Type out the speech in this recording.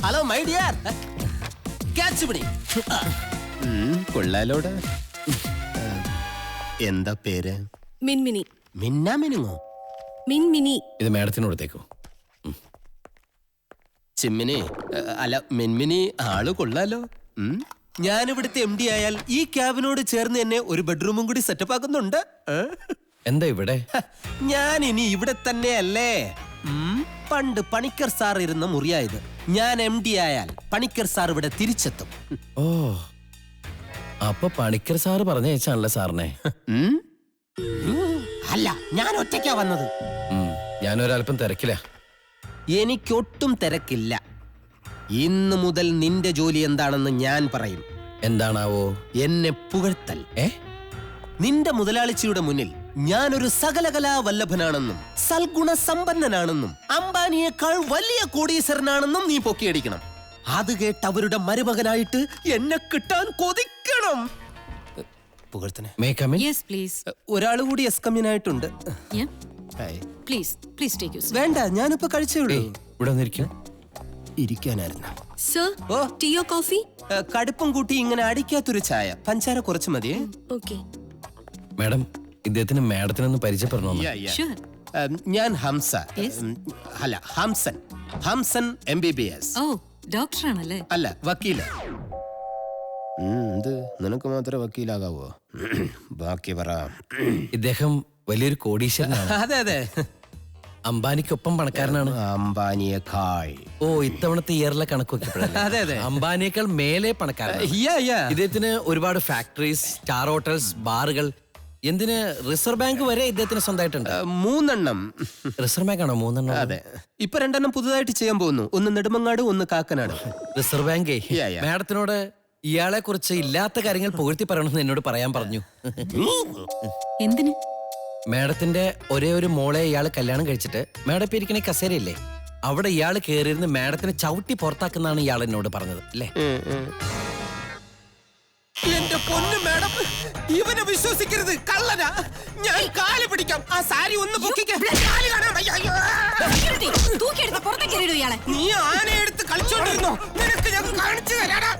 Hello my dear. Catch പിടി. കൊള്ളാലോടാ. എന്താ പേര്? മിൻമിനി. മിന്നാ മിനുങ്ങോ? മിൻമിനി. ഇത് മാഡത്തിനോടത്തേക്കോ? ചിമ്മിനി അല്ല മിൻമിനി, ആള് കൊള്ളാലോ. ഞാനിവിടുത്തെ MD ആയാൽ ഈ ക്യാബിനോട് ചേർന്ന് എന്നെ ഒരു ബെഡ്റൂമും കൂടി സെറ്റപ്പ് ആക്കുന്നുണ്ട്. എന്താ ഇവിടെ? ഞാൻ ഇനി ഇവിടെ തന്നെയല്ലേ. പണ്ട് പണിക്കർ സാർ ഇരുന്ന മുറിയായത്. ഞാൻ MD ആയാൽ പണിക്കർ സാർ ഇവിടെ തിരിച്ചെത്തും. ഓ, അപ്പൊ പണിക്കർ സാറ് പറഞ്ഞയച്ചാണല്ലോ സാറിനെ. അല്ല, ഞാൻ ഒറ്റയ്ക്കാ വന്നത്. ഞാനൊരൽപ്പം തിരക്കില്ല. എനിക്കൊട്ടും തിരക്കില്ല. ഇന്ന് മുതൽ നിന്റെ ജോലി എന്താണെന്ന് ഞാൻ പറയും. എന്താണാവോ? എന്നെ പുകഴ്ത്തൽ. നിന്റെ മുതലാളിച്ചിയുടെ മുന്നിൽ ഞാനൊരു സകലകലാ വല്ലഭനാണെന്നും സൽഗുണ സമ്പന്നനാണെന്നും അംബാനിയേക്കാൾ വലിയ കോടീശ്വരനാണെന്നും നീ പൊക്കിയടിക്കണം. അത് കേട്ട് അവരുടെ മരുമകനായിട്ട് എന്നെ കിട്ടാൻ കൊതിക്കണം. പുകഴ്ത്തനെ. ഒരാൾ കൂടി എസ്കമ്യനായിട്ടുണ്ട്. വേണ്ട, ഞാനിപ്പോ കഴിച്ചോളൂ. ഇവിടെ വന്നിരിക്കും. ഇരിക്കാനായിരുന്നു. ടീയോ കോഫി? കടുപ്പം കൂട്ടി ഇങ്ങനെ അടിക്കാത്തൊരു ചായ, പഞ്ചാര കുറച്ച് മതിയേ. മാഡം, ഇദ്ദേഹത്തിന് മാഡത്തിനൊന്ന് പരിചയപ്പെടണോ? ഞാൻ ഹംസ. അല്ല, ഹംസൻ. ഹംസൻ MBBS. ഡോക്ടറാണല്ലേ? അല്ല, വക്കീല. നിനക്ക് മാത്രമേ വക്കീലാകാവോ? ബാക്കി പറ. ഇദ്ദേഹം വലിയൊരു കോടീശ്വരനാണ്. അതെ അതെ, അംബാനിക്കൊപ്പം പണക്കാരനാണ്. അംബാനിയേക്കാൾ. ഓ, ഇത്തവണത്തെ ഇയറിലെ കണക്ക് അതെ അതെ, അംബാനിയേക്കാൾ മേലെ പണക്കാരനാണ്. ഇദ്ദേഹത്തിന് ഒരുപാട് ഫാക്ടറീസ്, സ്റ്റാർ ഹോട്ടൽസ്, ബാറുകൾ, എന്തിന് റിസർവ് ബാങ്ക് വരെ ഇദ്ദേഹത്തിന് സ്വന്തമായിട്ടുണ്ട്. 3 എണ്ണം. റിസർവ് ബാങ്ക് ആണോ 3 എണ്ണം? അതെ, ഇപ്പൊ 2 എണ്ണം പുതുതായിട്ട് ചെയ്യാൻ പോകുന്നു. ഒന്ന് നെടുമങ്ങാട്, ഒന്ന് കാക്കനാട്. റിസർവ് ബാങ്കേ മാഡത്തിനോട് ഇയാളെ കുറിച്ച് ഇല്ലാത്ത കാര്യങ്ങൾ പുകഴ്ത്തി പറയണമെന്ന് എന്നോട് പറയാൻ പറഞ്ഞു. എന്തിന്? മാഡത്തിന്റെ ഒരേ ഒരു മോളെ ഇയാള് കല്യാണം കഴിച്ചിട്ട് മാഡം ഇപ്പൊ ഇരിക്കണ കസേരയില്ലേ, അവിടെ ഇയാള് കയറിയിരുന്ന് മാഡത്തിനെ ചവിട്ടി പുറത്താക്കുന്നാണ് ഇയാൾ എന്നോട് പറഞ്ഞത് അല്ലേ? എന്റെ പൊന്നു മാഡം, ഇവനെ വിശ്വസിക്കരുത്, കള്ളനാ. ഞാൻ കാല് പിടിക്കാം. ആ സാരി ഒന്ന് നീ ആനയെടുത്ത് കളിച്ചോണ്ടിരുന്നോ? നിനക്ക് ഞാൻ കാണിച്ചു തരാടാ.